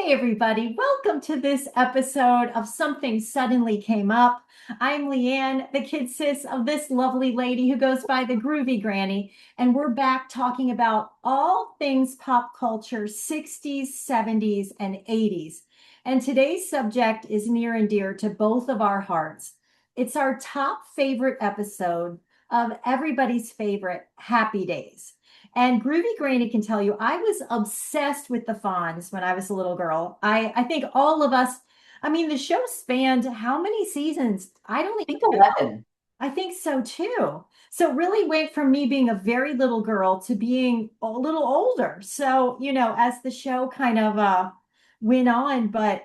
Hey, everybody. Welcome to this episode of Something Suddenly Came Up. I'm Leann, the kid sis of this lovely lady who goes by the Groovy Granny, and we're back talking about all things pop culture, 60s, 70s, and 80s. And today's subject is near and dear to both of our hearts. It's our top favorite episode of everybody's favorite, Happy Days. And Groovy Granny can tell you, I was obsessed with the Fonz when I was a little girl. I think all of us, I mean, the show spanned how many seasons? I don't Think even know. 11. I think so too. So it really went from me being a very little girl to being a little older. So, as the show kind of went on, but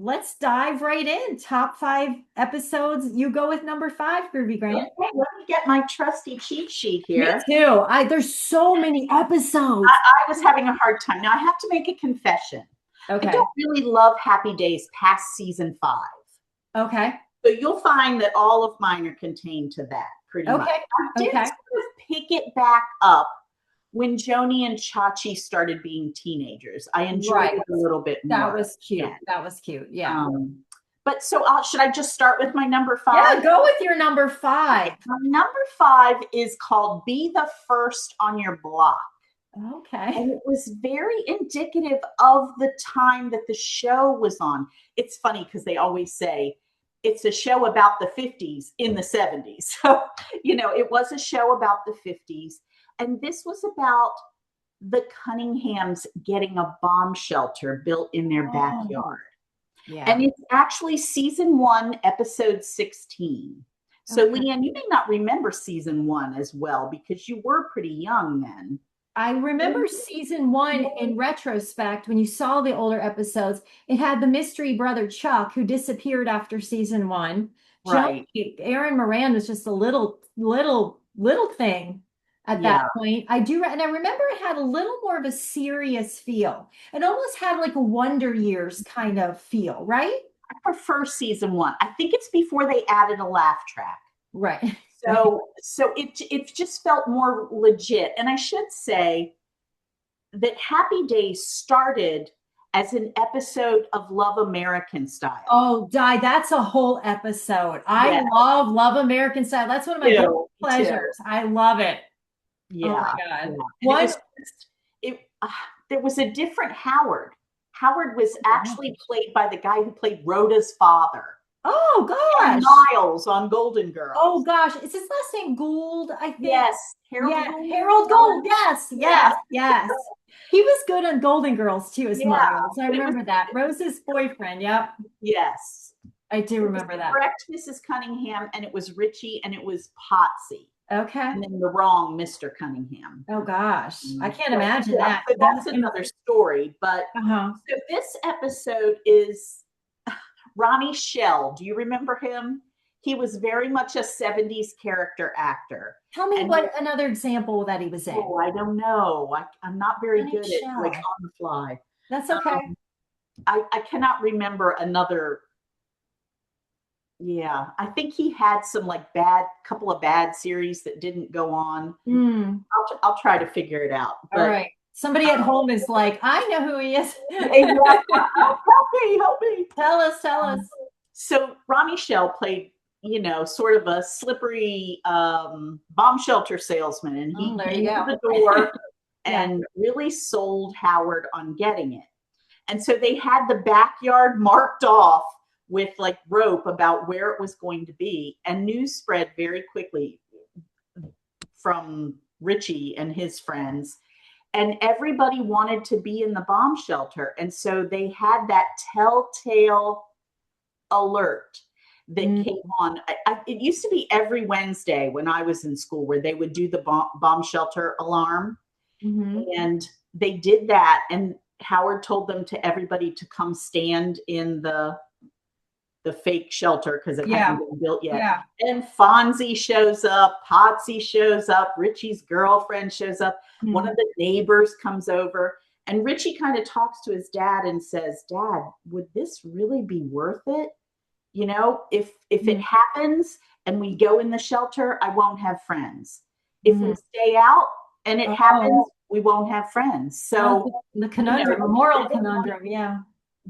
let's dive right in. Top five episodes. You go with number five, Groovy Okay, Granny. let me get my trusty cheat sheet Me here. too. There's so many episodes. I was having a hard time. Now, I have to make a confession. I Okay. don't really love Happy Days past season 5. Okay. So you'll find that all of mine are contained to that pretty much. Okay. I did Okay. sort of pick it back up when Joni and Chachi started being teenagers. I enjoyed Right. it a little bit more. That was cute. then. That was cute. Yeah. But so should I just start with my number 5? Yeah, go with your number five. My number 5 is called Be the First on Your Block. Okay. And it was very indicative of the time that the show was on. It's funny because they always say it's a show about the 50s in the 70s. So, it was a show about the 50s. And this was about the Cunninghams getting a bomb shelter built in their backyard. Yeah. And it's actually season 1, episode 16. So, Okay. Leann, you may not remember season 1 as well because you were pretty young then. I remember season one in retrospect, when you saw the older episodes, it had the mystery brother Chuck who disappeared after season one. Right. Aaron Moran was just a little thing at Yeah. that point. And I remember it had a little more of a serious feel. It almost had like a Wonder Years kind of feel, right? I prefer season 1. I think it's before they added a laugh track. Right. So it just felt more legit. And I should say that Happy Days started as an episode of Love American Style. Oh, that's a whole episode. I love American Style. That's one of my guilty pleasures. I love it. Yeah. Oh my God. Yeah. There was a different Howard. Howard was actually played by the guy who played Rhoda's father. Oh gosh. Niles on Golden Girls. Oh gosh. Is his last name Gould? I think. Yes. Gould. Harold Gould. Yes. He was good on Golden Girls too, as Miles. I remember that. Rose's boyfriend. Yep. Yes. I do remember that. Correct, Mrs. Cunningham, and it was Richie, and it was Potsy. Okay. And then the wrong Mr. Cunningham. Oh gosh. I can't imagine that. That's another story. But so this episode is Ronnie Shell. Do you remember him? He was very much a 70s character actor. Tell me what another example that he was in. Oh, I don't know. I'm not very good at on the fly. That's okay. I cannot remember another. Yeah, I think he had some couple of bad series that didn't go on. I'll try to figure it out. But, all right. Somebody at home is like, I know who he is. Exactly. Help me. Tell us. So Ronnie Shell played, sort of a slippery bomb shelter salesman. And he came to the door and really sold Howard on getting it. And so they had the backyard marked off with rope about where it was going to be. And news spread very quickly from Richie and his friends. And everybody wanted to be in the bomb shelter. And so they had that telltale alert that came on. It used to be every Wednesday when I was in school where they would do the bomb shelter alarm. And they did that. And Howard told them to everybody to come stand in the fake shelter because it hadn't been built yet. Yeah. And Fonzie shows up, Potsy shows up, Richie's girlfriend shows up, one of the neighbors comes over, and Richie kind of talks to his dad and says, Dad, would this really be worth it? If it happens and we go in the shelter, I won't have friends. If we stay out and it happens, we won't have friends. So the conundrum, a moral conundrum. Yeah.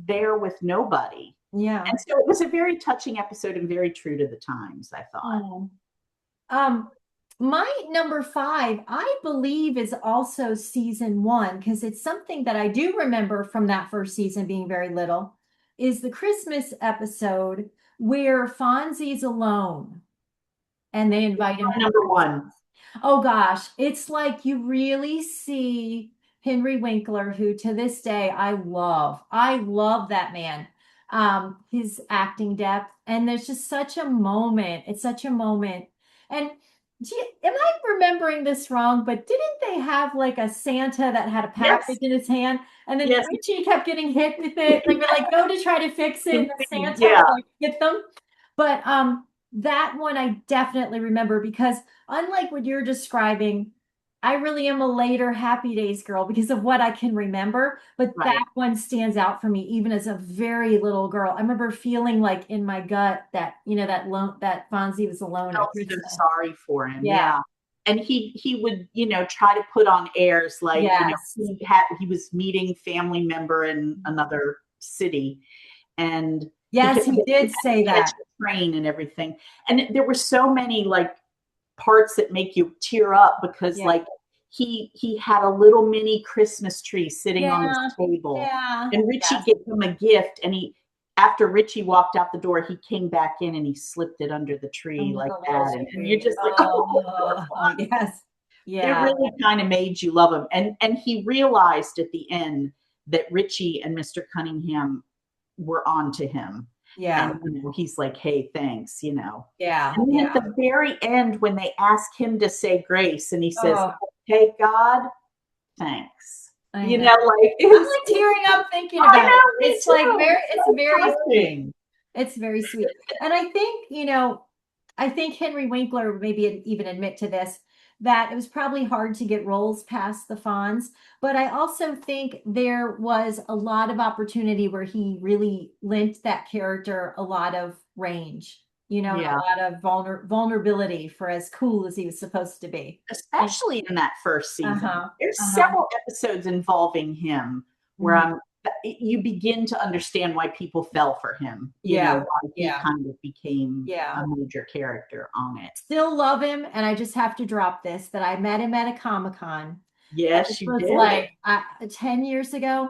there with nobody. Yeah. And so it was a very touching episode and very true to the times, I thought. Oh. My number 5, I believe, is also season 1 because it's something that I do remember from that first season being very little, is the Christmas episode where Fonzie's alone and they invite him. Number 1. Oh gosh, it's like you really see Henry Winkler, who to this day I love. I love that man. His acting depth, and there's just such a moment. It's such a moment. And am I remembering this wrong? But didn't they have like a Santa that had a package in his hand, and then Richie kept getting hit with it? Like, we're like, go to try to fix it, and the Santa would, like, hit them. But that one I definitely remember because unlike what you're describing, I really am a later Happy Days girl because of what I can remember. But that one stands out for me even as a very little girl. I remember feeling like in my gut that, that Fonzie was alone. I felt so sorry for him. Yeah. And he would, try to put on airs like, he was meeting family member in another city. And yes, he did say that. Train and everything. And there were so many like parts that make you tear up because like he had a little mini Christmas tree sitting on his table. And Richie gave him a gift, and after Richie walked out the door, he came back in and he slipped it under the tree like that. And you're just like, yes. Yeah. It really kind of made you love him. And he realized at the end that Richie and Mr. Cunningham were on to him. Yeah. And he's like, hey, thanks, Yeah. And then at the very end, when they ask him to say grace, and he says, okay, God, thanks. Like I'm like tearing up thinking about it. It's like it's very sweet. It's very sweet. And I think Henry Winkler would maybe even admit to this, that it was probably hard to get roles past the Fonz. But I also think there was a lot of opportunity where he really lent that character a lot of range, a lot of vulnerability for as cool as he was supposed to be. Especially in that first season. There's several episodes involving him where you begin to understand why people fell for him. Why he kind of became a major character on it. Still love him, and I just have to drop this, that I met him at a Comic-Con. Yes, you did. Like 10 years ago.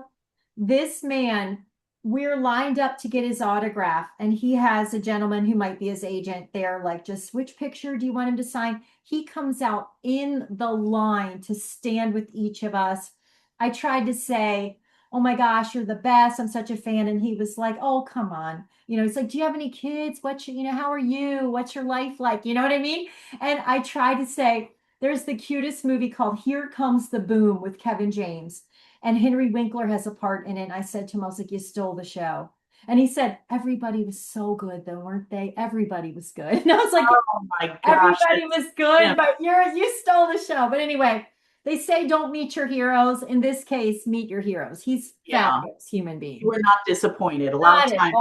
This man, we're lined up to get his autograph, and he has a gentleman who might be his agent there, like, just which picture do you want him to sign? He comes out in the line to stand with each of us. I tried to say, oh my gosh, you're the best, I'm such a fan. And he was like, oh, come on. It's like, do you have any kids? How are you? What's your life like? You know what I mean? And I tried to say, there's the cutest movie called Here Comes the Boom with Kevin James. And Henry Winkler has a part in it. And I said to him, I was like, you stole the show. And he said, everybody was so good though, weren't they? Everybody was good. And I was like, oh my gosh, everybody was good, but you stole the show. But anyway, they say don't meet your heroes. In this case, meet your heroes. He's fabulous human being. We're not disappointed. A lot of times,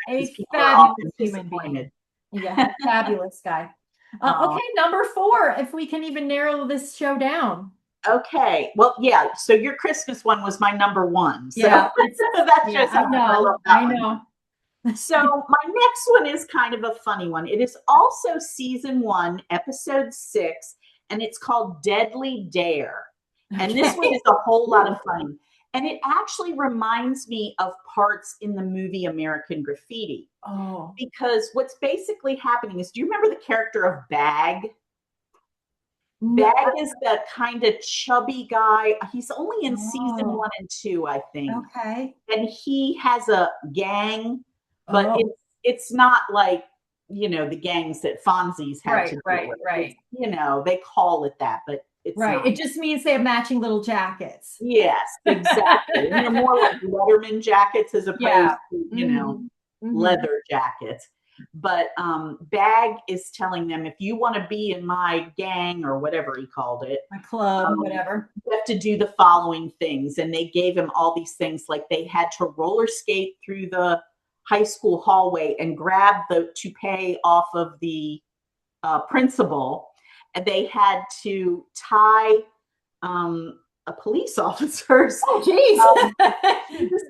a fabulous human being. Yeah, fabulous guy. Okay, number 4, if we can even narrow this show down. Okay, well, yeah. So your Christmas one was my number 1. So that's just I know. So my next one is kind of a funny one. It is also season 1, episode 6. And it's called Deadly Dare. And this one is a whole lot of fun. And it actually reminds me of parts in the movie American Graffiti. Oh. Because what's basically happening is, do you remember the character of Bag? No. Bag is the kind of chubby guy. He's only in season 1 and 2, I think. Okay. And he has a gang, but it's not like, the gangs that Fonzie's had to do. Right. It's, they call it that, but it's right. not. It just means they have matching little jackets. Yes, exactly. And they're more like Letterman jackets as opposed to, leather jackets. But Bag is telling them, if you want to be in my gang or whatever he called it, my club, whatever, you have to do the following things. And they gave him all these things, like they had to roller skate through the high school hallway and grab the toupee off of the principal. And they had to tie police officers. Oh, geez.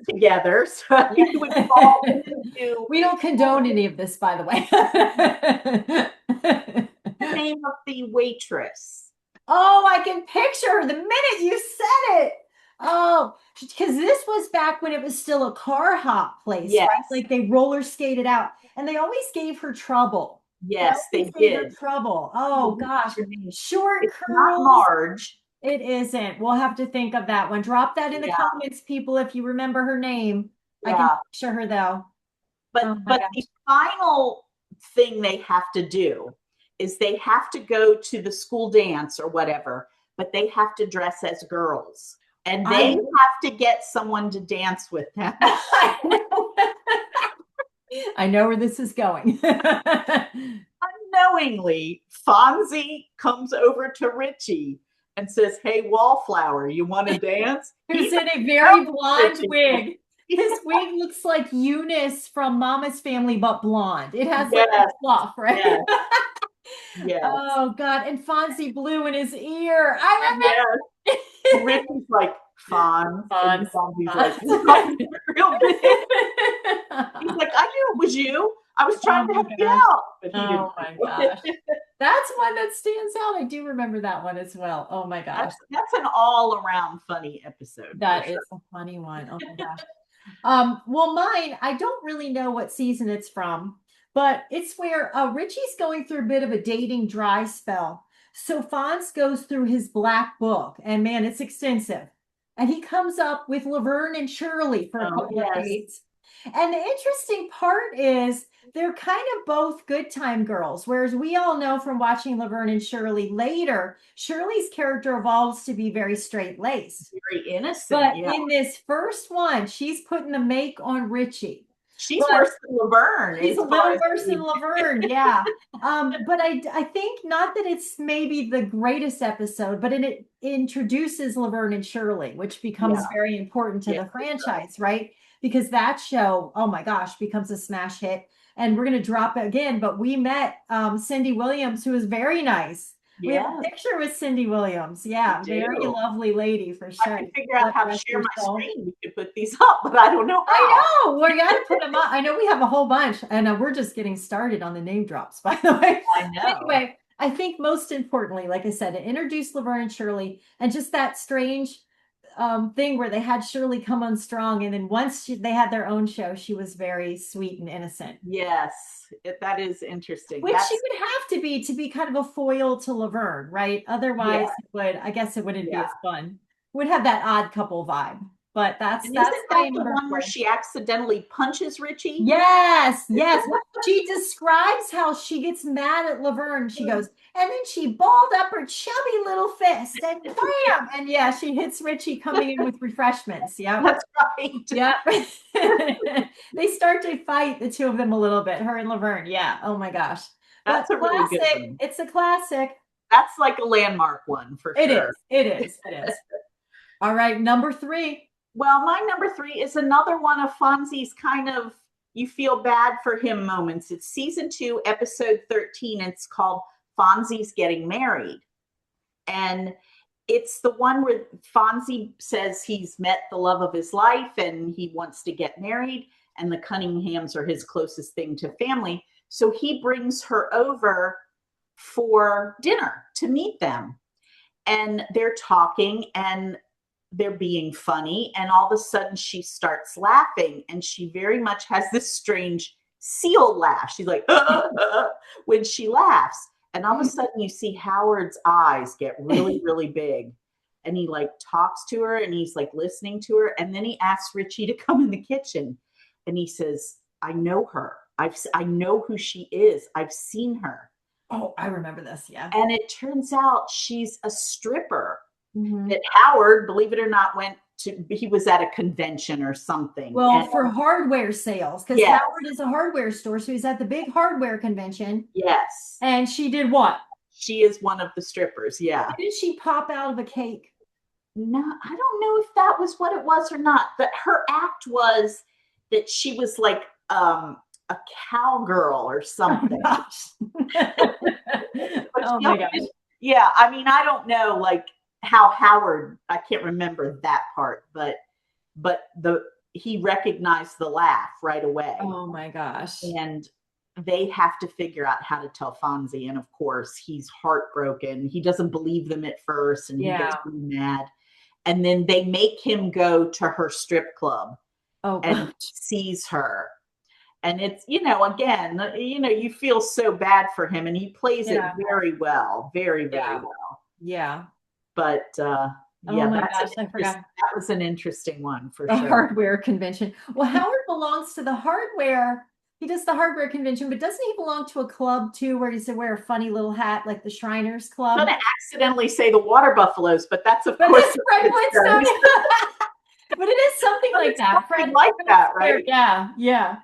Together. So he would fall into. We don't condone any of this, by the way. The name of the waitress. Oh, I can picture her the minute you said it. Oh, because this was back when it was still a car hop place, Yes. right? Like they roller skated out, and they always gave her trouble. Yes, they gave her did. trouble. Oh gosh, short it's curls. not Marge. It isn't. We'll have to think of that one. Drop that in the comments, people, if you remember her name. I can picture her though. But the final thing they have to do is they have to go to the school dance or whatever, but they have to dress as girls. And they have to get someone to dance with them. I know where this is going. Unknowingly, Fonzie comes over to Richie and says, "Hey, Wallflower, you want to dance?" He's in a very blonde wig. His wig looks like Eunice from Mama's Family, but blonde. It has like a fluff, right? Yes. Yes. Oh God! And Fonzie blew in his ear. I remember. Yes. Richie's like, Fonz. Fonzie's like, real big. He's like, I knew it was you. I was trying to help you out. But he didn't. My gosh. That's one that stands out. I do remember that one as well. Oh my gosh. That's an all-around funny episode. That is a funny one. Oh my gosh. Well, mine, I don't really know what season it's from, but it's where Richie's going through a bit of a dating dry spell. So Fonz goes through his black book, and man, it's extensive. And he comes up with Laverne and Shirley for a couple of dates. And the interesting part is they're kind of both good time girls, whereas we all know from watching Laverne and Shirley later, Shirley's character evolves to be very straight-laced. Very innocent. But in this first one, she's putting the make on Richie. She's worse than Laverne. She's a little worse than Laverne, yeah. But I think not that it's maybe the greatest episode, but it introduces Laverne and Shirley, which becomes very important to the franchise, right? Because that show, oh my gosh, becomes a smash hit. And we're going to drop it again, but we met Cindy Williams, who was very nice. We have a picture with Cindy Williams. Yeah, very lovely lady for sure. I can figure out how to share my screen. We could put these up, but I don't know how. I know. We got to put them up. I know we have a whole bunch, and we're just getting started on the name drops, by the way. I know. Anyway, I think most importantly, like I said, to introduce Laverne and Shirley, and just that strange thing where they had Shirley come on strong, and then once they had their own show, she was very sweet and innocent. Yes, that is interesting. Which she would have to be kind of a foil to Laverne, right? Otherwise, I guess it wouldn't be as fun. Would have that odd couple vibe. But that's isn't that the one where she accidentally punches Richie? Yes. She describes how she gets mad at Laverne. She goes, and then she balled up her chubby little fist and bam! And she hits Richie coming in with refreshments. Yeah, that's right. Yeah. They start to fight, the two of them, a little bit, her and Laverne. Yeah. Oh my gosh. That's a really good one. It's a classic. That's like a landmark one for sure. It is. All right, number 3. Well, my number 3 is another one of Fonzie's kind of you feel bad for him moments. It's season 2, episode 13. It's called Fonzie's Getting Married. And it's the one where Fonzie says he's met the love of his life and he wants to get married. And the Cunninghams are his closest thing to family. So he brings her over for dinner to meet them. And they're talking and they're being funny, and all of a sudden she starts laughing, and she very much has this strange seal laugh. She's like, when she laughs, and all of a sudden you see Howard's eyes get really, really big, and he like talks to her, and he's like listening to her, and then he asks Richie to come in the kitchen, and he says, I know her. I know who she is. I've seen her. Oh, I remember this. Yeah. And it turns out she's a stripper. That Howard, believe it or not, he was at a convention or something. Well, for hardware sales, because Howard is a hardware store. So he's at the big hardware convention. Yes. And she did what? She is one of the strippers. Yeah. Did she pop out of a cake? No, I don't know if that was what it was or not. But her act was that she was like a cowgirl or something. Oh, gosh. Yeah. I mean, I don't know, like, how Howard, I can't remember that part, but he recognized the laugh right away. Oh my gosh. And they have to figure out how to tell Fonzie. And of course, he's heartbroken. He doesn't believe them at first, and he gets really mad. And then they make him go to her strip club and sees her. And it's, again, you feel so bad for him, and he plays it very well, very, very well. Yeah. But oh my gosh, I forgot. That was an interesting one for the sure. hardware convention. Well, Howard belongs to the hardware. He does the hardware convention, but doesn't he belong to a club too, where he's to wear a funny little hat like the Shriners Club? I'm going to accidentally say the Water Buffaloes, but that's of course. Fred Flintstone. But it is something like that. Fred like that, right? Yeah, yeah.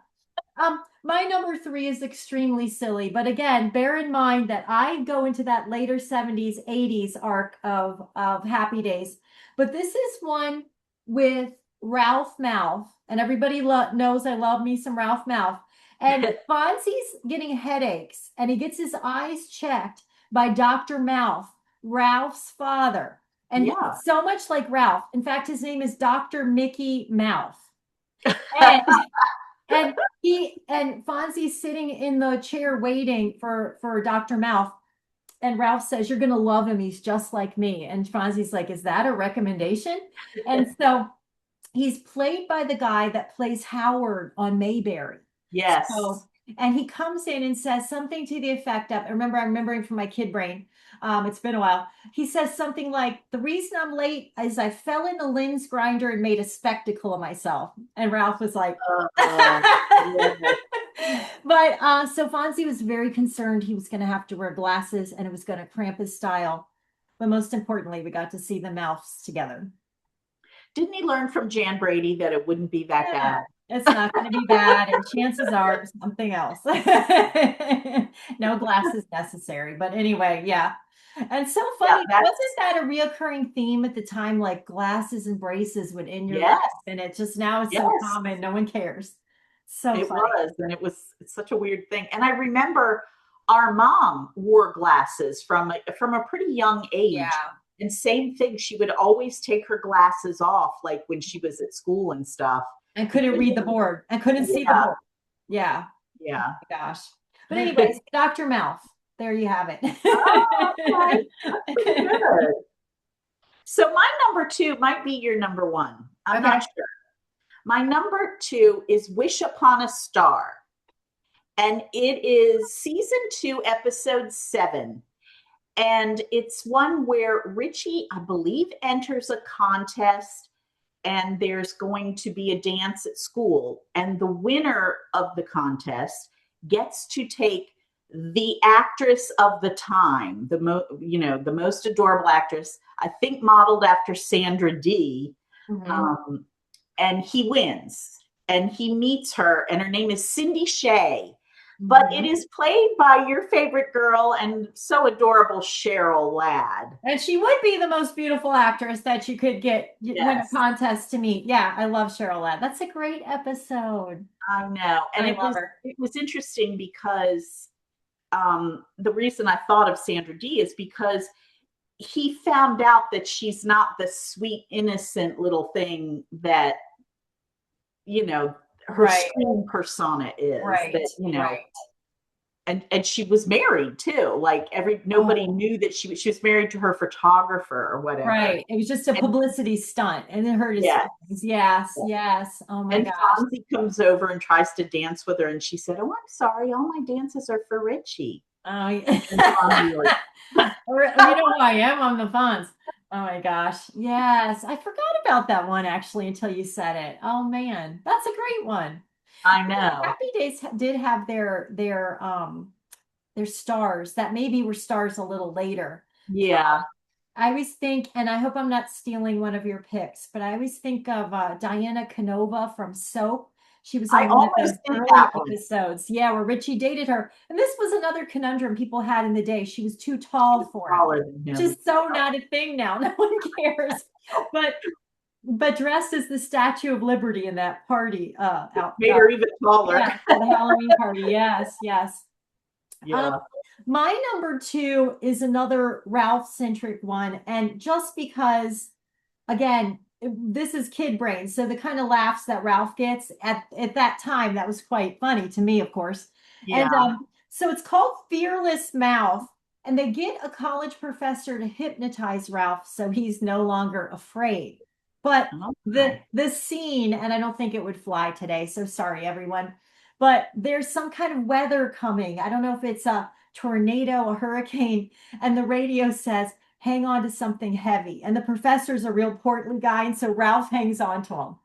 My number 3 is extremely silly, but again, bear in mind that I go into that later 70s, 80s arc of Happy Days. But this is one with Ralph Malph, and everybody knows I love me some Ralph Malph. And Fonzie's getting headaches, and he gets his eyes checked by Dr. Malph, Ralph's father. And he's so much like Ralph. In fact, his name is Dr. Mickey Mouth. And Fonzie's sitting in the chair waiting for Dr. Mouth. And Ralph says, "You're going to love him. He's just like me." And Fonzie's like, "Is that a recommendation?" And so he's played by the guy that plays Howard on Mayberry. Yes. And he comes in and says something to the effect of, I'm remembering from my kid brain. It's been a while. He says something like, "The reason I'm late is I fell in the lens grinder and made a spectacle of myself." And Ralph was like, But so Fonzie was very concerned he was going to have to wear glasses and it was going to cramp his style. But most importantly, we got to see the mouths together. Didn't he learn from Jan Brady that it wouldn't be that bad? It's not going to be bad, and chances are something else. No glasses necessary. But anyway, yeah. And so funny, wasn't that a reoccurring theme at the time? Like glasses and braces would in your life, and it just now is so common, no one cares. So it funny. was, and it's such a weird thing. And I remember our mom wore glasses from a pretty young age. Yeah. And same thing, she would always take her glasses off, like when she was at school and stuff. And couldn't read the board. And couldn't see the board. Yeah. Yeah. Oh my gosh. But anyways, Dr. Mouth. There you have it. Good. So my number 2 might be your number 1. I'm not sure. My number 2 is Wish Upon a Star. And it is season 2, episode 7. And it's one where Richie, I believe, enters a contest, and there's going to be a dance at school. And the winner of the contest gets to take the actress of the time, the most adorable actress, I think modeled after Sandra Dee. Mm-hmm. And he wins. And he meets her, and her name is Cindy Shay. But it is played by your favorite girl and so adorable Cheryl Ladd. And she would be the most beautiful actress that you could win a contest to meet. Yeah, I love Cheryl Ladd. That's a great episode. I know. And it was interesting because the reason I thought of Sandra Dee is because he found out that she's not the sweet, innocent little thing that, her screen persona is. That, and she was married too. Like nobody knew that she was married to her photographer or whatever. Right. It was just a publicity stunt, and it hurt his feelings. Yes. Oh my gosh. And Fonzie comes over and tries to dance with her, and she said, "Oh, I'm sorry. All my dances are for Richie." Oh, yeah. Or, you know who I am? I'm the Fonz. Oh my gosh. Yes. I forgot about that one actually until you said it. Oh man. That's a great one. I know. Happy Days did have their stars that maybe were stars a little later. Yeah. I always think, and I hope I'm not stealing one of your picks, but I always think of Diana Canova from Soap. She was on one of those early episodes. Yeah, where Richie dated her. And this was another conundrum people had in the day. She was too tall for him. Which is so not a thing now. No one cares. But dressed as the Statue of Liberty in that party. Made her even taller. Yeah, the Halloween party. Yes. Yeah. My number two is another Ralph centric one. And just because, again, this is kid brain. So the kind of laughs that Ralph gets at that time, that was quite funny to me, of course. And Yeah. so it's called Fearless Mouth. And they get a college professor to hypnotize Ralph so he's no longer afraid. But Okay. the scene, and I don't think it would fly today, so sorry everyone, but there's some kind of weather coming. I don't know if it's a tornado, a hurricane, and the radio says, hang on to something heavy. And the professor's a real portly guy, and so Ralph hangs on to him.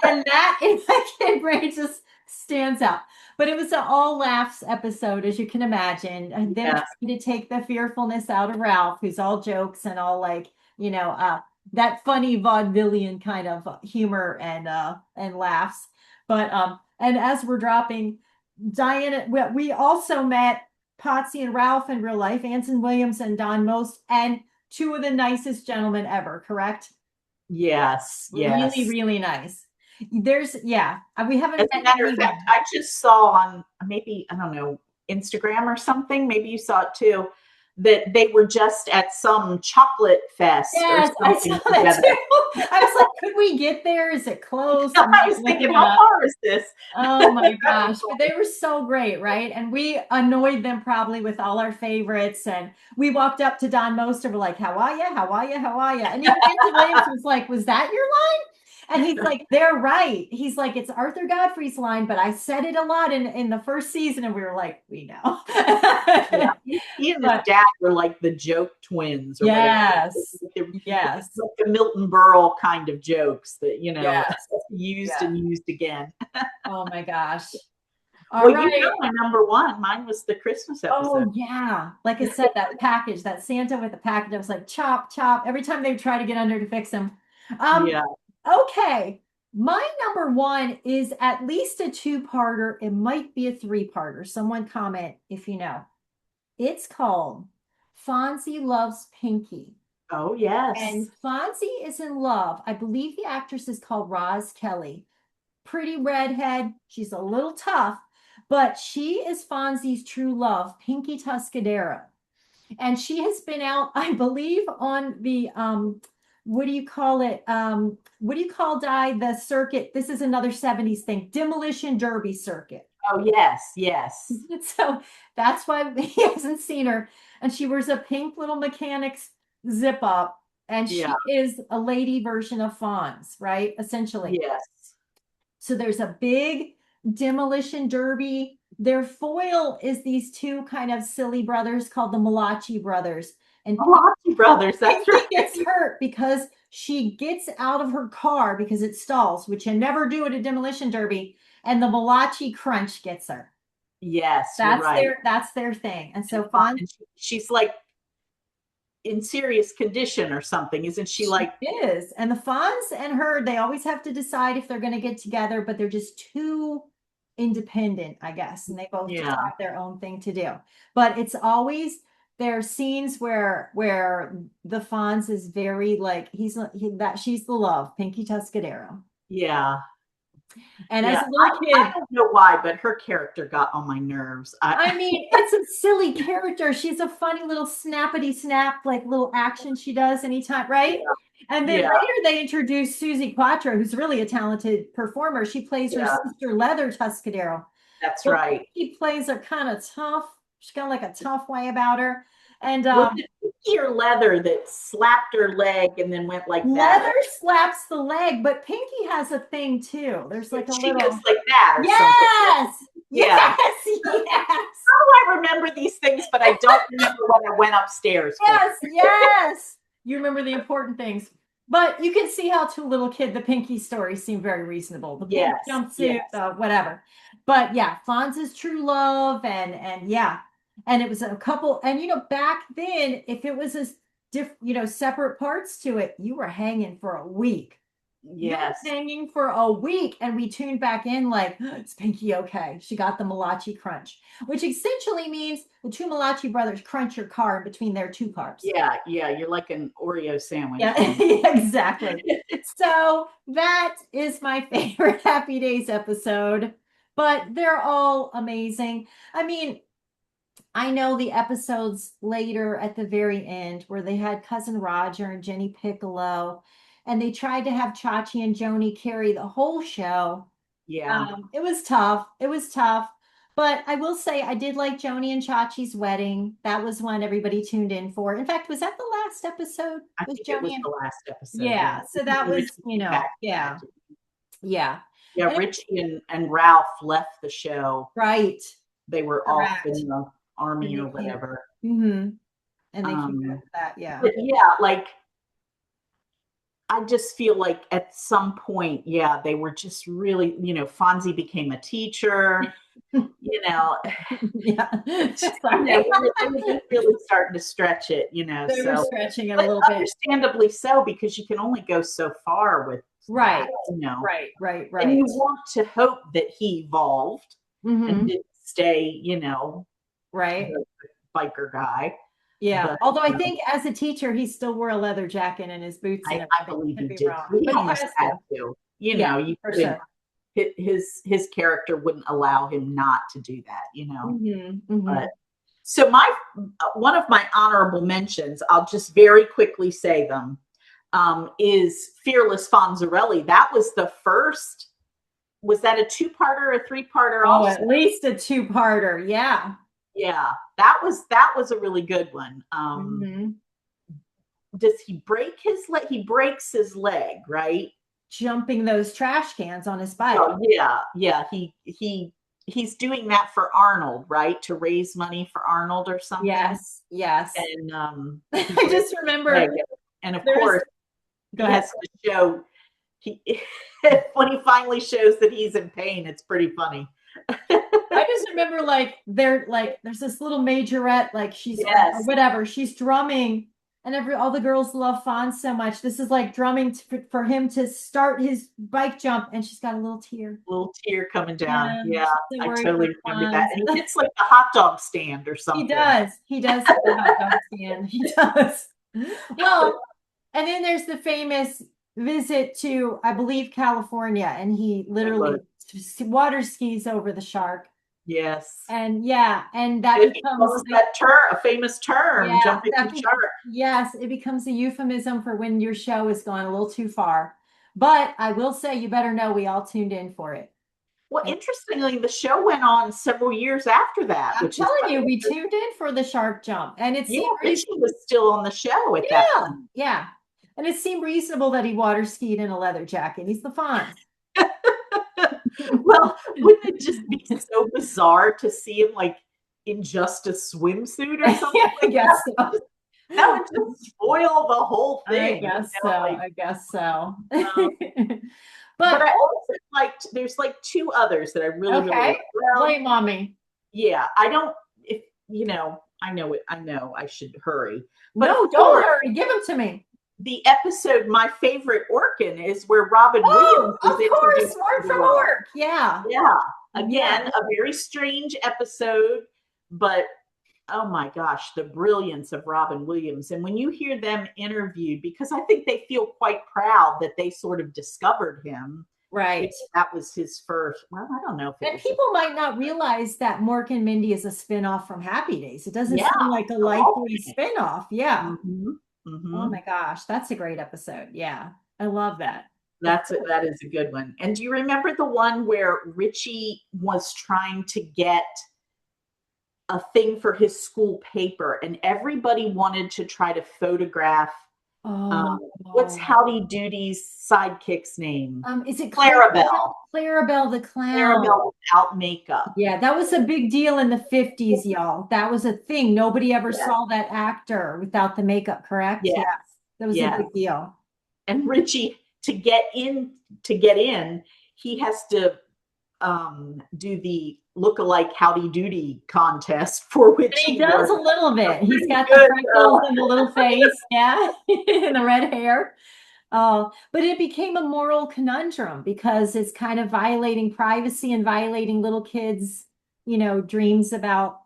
And that in my kid brain just stands out. But it was an all laughs episode, as you can imagine. And them Yeah. trying to take the fearfulness out of Ralph, who's all jokes and all like, that funny vaudevillian kind of humor and laughs. But and as we're dropping, Diana, we also met Potsy and Ralph in real life, Anson Williams and Don Most, and two of the nicest gentlemen ever, correct? Yes. Really, Yes. really nice. Yeah, we As haven't a met matter any of of fact, them. I just saw on maybe, I don't know, Instagram or something, maybe you saw it too, that they were just at some chocolate fest or Yes, I saw something that together. too. I was like, could we get there? Is it close? I'm I like was thinking, looking it how up. far is this? Oh my gosh. But they were so great, right? And we annoyed them probably with all our favorites. And we walked up to Don Most and we're like, how are you? How are you? How are you? And even Anthony Williams was like, was that your line? And he's like, they're right. He's like, it's Arthur Godfrey's line, but I said it a lot in the first season. And we were like, we know. Yeah, he and his But dad were like the joke twins or whatever. yes, They're yes, like the Milton Berle kind of jokes that, yes, used yes. and used again. Oh my gosh. All Well, you know right. my number one. Mine was the Christmas episode. Oh yeah. Like I said, that package, that Santa with the package, I was like, chop, chop. Every time they try to get under to fix him. Um, Yeah. okay. My number one is at least a two-parter. It might be a three-parter. Someone comment if you know. It's called Fonzie Loves Pinky. Oh, yes. And Fonzie is in love. I believe the actress is called Roz Kelly. Pretty redhead. She's a little tough, but she is Fonzie's true love, Pinky Tuscadero. And she has been out, I believe, on the what do you call it? What do you call the circuit? This is another 70s thing, demolition derby circuit. Oh, yes. Yes. So that's why he hasn't seen her. And she wears a pink little mechanic's zip up, and Yeah. she is a lady version of Fonz, right? Essentially. Yes. So there's a big demolition derby. Their foil is these two kind of silly brothers called the Malachi brothers. And Malachi Brothers. That's Pinky right. gets hurt because she gets out of her car because it stalls, which you never do at a demolition derby. And the Malachi crunch gets her. Yes, you're right. That's their thing. And so And Fonz she's like in serious condition or something, isn't she? She Like, is. And the Fonz and her, they always have to decide if they're going to get together, but they're just too independent, I guess. And they both just yeah, have their own thing to do. But it's always there are scenes where the Fonz is very like that she's the love, Pinky Tuscadero. yeah, And as yeah. a little I kid, don't know why, but her character got on my nerves. I mean, it's a silly character. She's a funny little snappity snap, like little action she does anytime, right? And then Yeah, later they introduce Susie Quattro, who's really a talented performer. She plays her yeah, sister Leather Tuscadero. that's But right. she plays her kind of tough. She's got like a tough way about her. And Was it Pinky or Leather that slapped her leg and then went like that? Leather slaps the leg, but Pinky has a thing too. There's like a She goes little like that or something. yes, Yeah. yes, yes. How do I remember these things, but I don't remember what I went upstairs for? Yes, yes. You remember the important things. But you can see how to a little kid, the Pinky stories seem very reasonable. The pink Yes, jumpsuit, yes. Whatever. But yeah, Fonz's true love and yeah. And it was a couple, and back then, if it was a separate parts to it, you were hanging for a week. You were Yes. hanging for a week, and we tuned back in like, it's Pinky okay? She got the Malachi crunch, which essentially means the two Malachi brothers crunch your car in between their two carbs. Yeah, yeah. You're like an Oreo sandwich. Yeah, exactly. So that is my favorite Happy Days episode. but they're all amazing. I mean, I know the episodes later at the very end where they had Cousin Roger and Jenny Piccolo, and they tried to have Chachi and Joni carry the whole show. Yeah. It was tough. It was tough. But I will say I did like Joni and Chachi's wedding. That was one everybody tuned in for. In fact, was that the last episode? I Was think it was Joni and the last episode. yeah, Yeah. so that was, Back. yeah, yeah. Yeah, And Richie and Ralph left the show. right. They were off Correct. in the army And or they came, whatever. hmm and they came back with that, yeah. But yeah, like I just feel like at some point, yeah, they were just really, Fonzie became a teacher, Yeah. they were just really starting to stretch it, They were so, stretching it a but little bit. understandably so, because you can only go so far with Right. that, Right. And you want to hope that he evolved Mhm. and didn't stay, Right. the biker guy. Yeah. But, Although I think as a teacher, he still wore a leather jacket and his boots and I everything. believe he Could be did. wrong. He But almost has had to. to. Yeah, You for couldn't. sure. His character wouldn't allow him not to do that. Mhm. But so one of my honorable mentions, I'll just very quickly say them, is Fearless Fonzarelli. That was the first. Was that a two-parter or a three-parter? Oh, Also, at least a two-parter. Yeah. yeah, that was a really good one. Mhm. Does he break his leg? He breaks his leg, right? Jumping those trash cans on his bike. Oh, yeah. He's doing that for Arnold, right? To raise money for Arnold or something. Yes. And I just remember. And of course, he has to show when he finally shows that he's in pain. It's pretty funny. I just remember there's this little majorette, like she's or whatever, she's drumming, and all the girls love Fonz so much. This is like drumming for him to start his bike jump, and she's got a little tear Coming down. Yeah, I totally remember that. And he hits like the hot dog stand or something. He does hit the hot dog stand. He does. Well, and then there's the famous visit to, I believe, California, and he literally water skis over the shark. Yes. And that becomes a famous term, jumping the shark. Yes, it becomes a euphemism for when your show has gone a little too far. But I will say, you better know we all tuned in for it. Well, interestingly, the show went on several years after that. I'm telling you, we tuned in for the shark jump, and it seemed Richie was still on the show at that point. Yeah, and it seemed reasonable that he water skied in a leather jacket. He's the Fonz. Well, wouldn't it just be so bizarre to see him like in just a swimsuit or something? I guess so. That would just spoil the whole thing. I guess so. But I also liked. There's like two others that I really like. Well, blame on me. Yeah, I don't. If I know it. I know I should hurry. But no, don't hurry. Give them to me. The episode, my favorite Orkin, is where Robin Williams is of course, word for word. Yeah. Again, a very strange episode, but oh my gosh, the brilliance of Robin Williams. And when you hear them interviewed, because I think they feel quite proud that they sort of discovered him. Right. That was his first. Well, I don't know. And people might not realize that Mork and Mindy is a spin-off from Happy Days. It doesn't seem like a likely spin-off. Yeah. Mm-hmm. Oh my gosh, that's a great episode. Yeah, I love that. That is a good one. And do you remember the one where Richie was trying to get a thing for his school paper, and everybody wanted to try to photograph what's Howdy Doody's sidekick's name? Is it Clarabelle? Clarabelle the clown. Clarabelle without makeup. Yeah, that was a big deal in the 50s, y'all. That was a thing. Nobody ever saw that actor without the makeup, correct? Yes. That was a big deal. And Richie, to get in, he has to do the look-alike Howdy Doody contest, for which he does a little bit. He's got the freckles and the little face, and the red hair. But it became a moral conundrum because it's kind of violating privacy and violating little kids, dreams about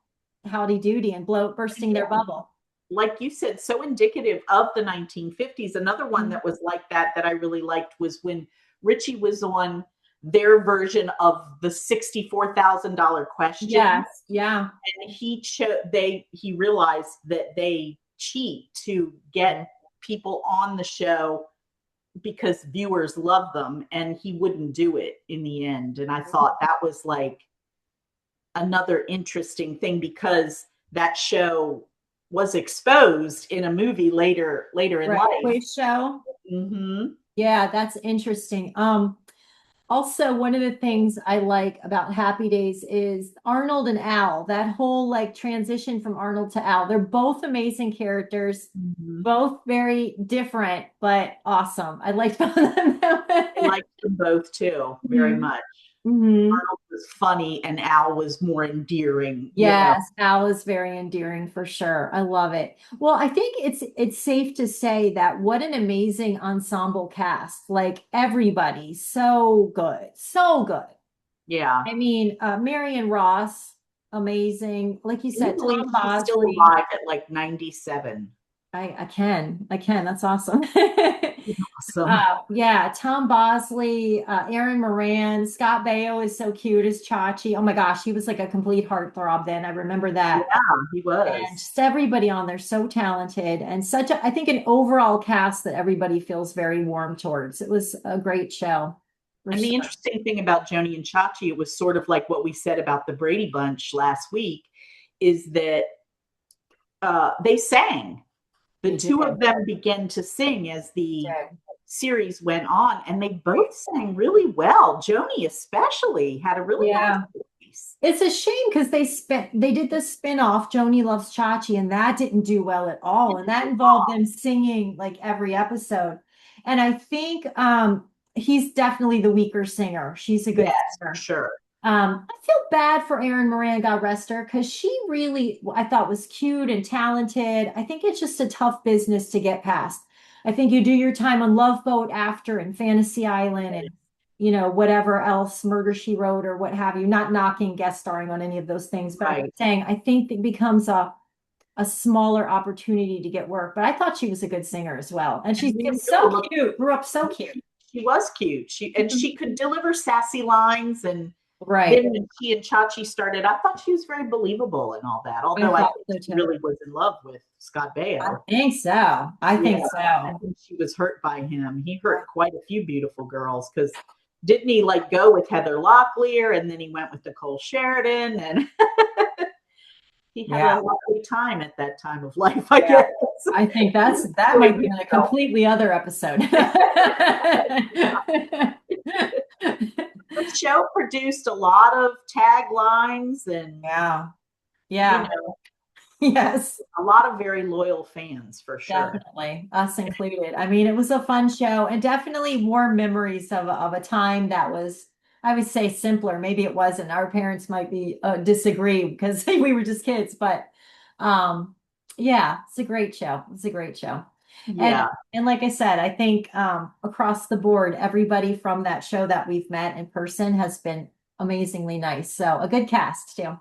Howdy Doody and bursting their bubble. Like you said, so indicative of the 1950s. Another one that was like that I really liked was when Richie was on their version of the $64,000 question. Yes. Yeah. And he realized that they cheat to get people on the show because viewers love them, and he wouldn't do it in the end. And I thought that was like another interesting thing, because that show was exposed in a movie later in life. Quiz show. Mm-hmm. Yeah, that's interesting. Also, one of the things I like about Happy Days is Arnold and Al, that whole like transition from Arnold to Al. They're both amazing characters, both very different, but awesome. I liked both of them. I liked them both too, very much. Arnold was funny and Al was more endearing. Yes, Al is very endearing for sure. I love it. Well, I think it's safe to say that what an amazing ensemble cast. Like everybody, so good. So good. Yeah. I mean, Marion Ross, amazing. Like you said, Tom He's still Bosley. alive at like 97. I can. That's awesome. Awesome. Yeah, Tom Bosley, Aaron Moran, Scott Baio is so cute as Chachi. Oh my gosh, he was like a complete heartthrob then. I remember that. Yeah, he was. And just everybody on there so talented, and such a, I think, an overall cast that everybody feels very warm towards. It was a great show. And the interesting thing about Joni and Chachi, it was sort of like what we said about the Brady Bunch last week, is that they sang. The two of them began to sing as the series went on, and they both sang really well. Joni especially had a really nice voice. It's a shame because they did the spin-off Joni Loves Chachi, and that didn't do well at all. And that involved them singing like every episode. And I think he's definitely the weaker singer. She's a good singer. For sure. I feel bad for Erin Moran, God rest her, because she really, I thought, was cute and talented. I think it's just a tough business to get past. I think you do your time on Love Boat after, and Fantasy Island, and whatever else, Murder She Wrote or what have you. Not knocking guest starring on any of those things, but I'm saying I think it becomes a smaller opportunity to get work. But I thought she was a good singer as well, and she's so cute. Grew up so cute. She was cute. She could deliver sassy lines, and then when she and Chachi started, I thought she was very believable and all that. Although I think she really was in love with Scott Baio. I think so. I think I think she was hurt by him. He hurt quite a few beautiful girls, because didn't he like go with Heather Locklear, and then he went with Nicole Sheridan, and he had a lovely time at that time of life, I guess. I think that might be a completely other episode. The show produced a lot of taglines and yes, a lot of very loyal fans for sure. Definitely, us included. I mean, it was a fun show, and definitely warm memories of a time that was, I would say, simpler. Maybe it wasn't. Our parents might be disagree because we were just kids, but it's a great show. It's a great show. Yeah. And like I said, I think across the board, everybody from that show that we've met in person has been amazingly nice. So a good cast too.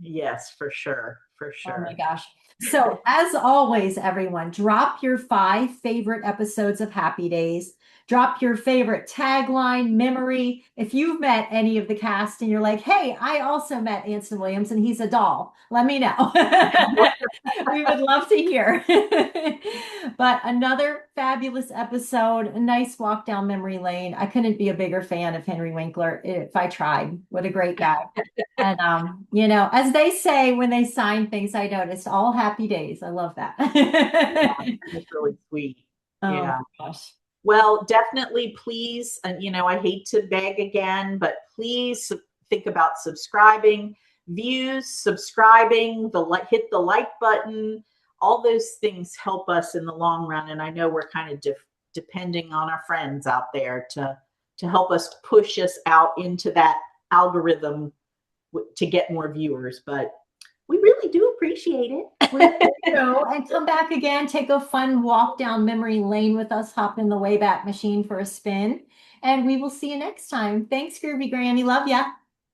Yes, for sure. For sure. Oh my gosh. So as always, everyone, drop your 5 favorite episodes of Happy Days. Drop your favorite tagline, memory. If you've met any of the cast and you're like, hey, I also met Anson Williams and he's a doll, let me know. We would love to hear. But another fabulous episode, a nice walk down memory lane. I couldn't be a bigger fan of Henry Winkler if I tried. What a great guy. And, as they say when they sign things, I noticed, all happy days. I love that. That's really sweet. Oh, gosh. Well, definitely, please, I hate to beg again, but please think about subscribing, views, subscribing, hit the like button. All those things help us in the long run. And I know we're kind of depending on our friends out there to help us push us out into that algorithm to get more viewers. But we really do appreciate it. And come back again, take a fun walk down memory lane with us, hop in the Wayback Machine for a spin, and we will see you next time. Thanks, Groovy Granny. Love ya.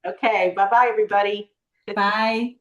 Okay. Bye-bye, everybody. Bye.